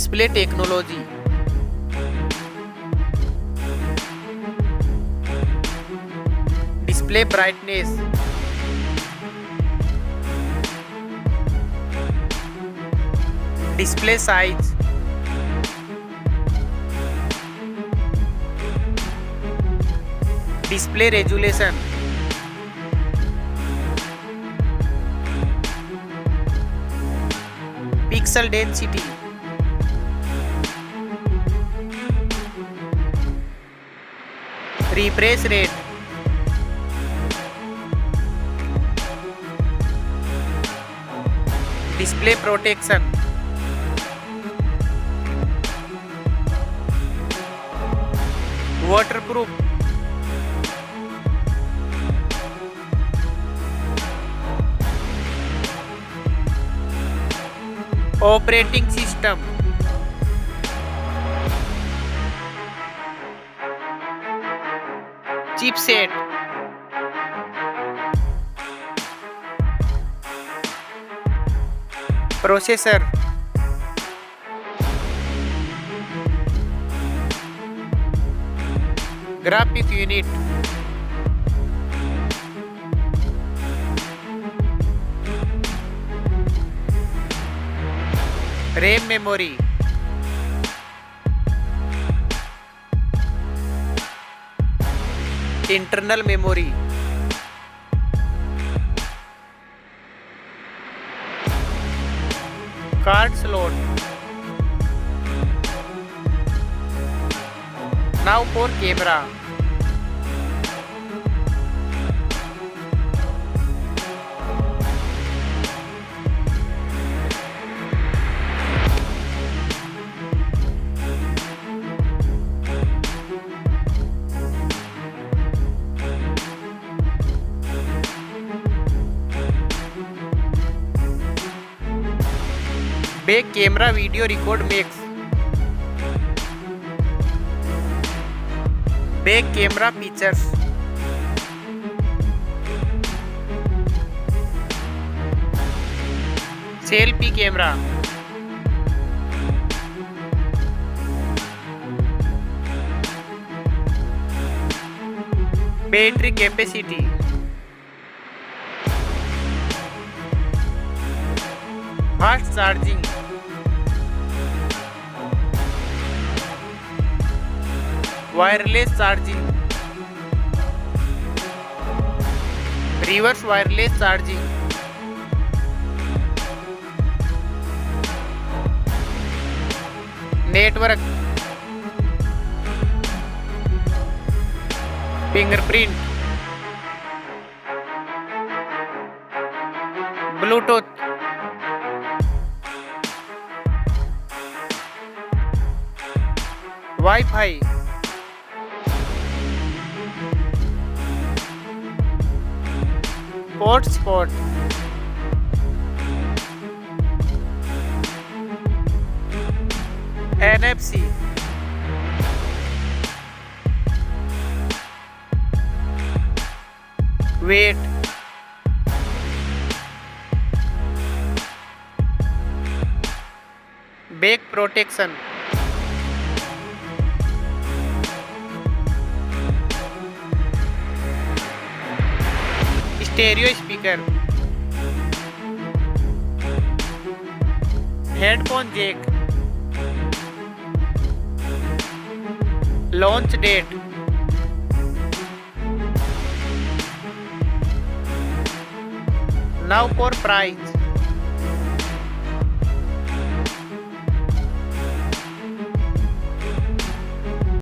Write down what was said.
Display technology. Display brightness. Display size. Display resolution. Pixel density. Refresh rate. Display protection. Waterproof. Operating system. Chipset. Processor. Graphic unit. RAM memory. Internal memory. Card slot. Now for camera. Back camera video record makes. Back camera features. Selfie camera. Battery capacity. Fast charging. Wireless charging. Reverse wireless charging. Network. Fingerprint. Bluetooth. Wi-Fi. Hotspot. NFC. Weight. Back protection. Stereo speaker. Headphone jack. Launch date. Now for price.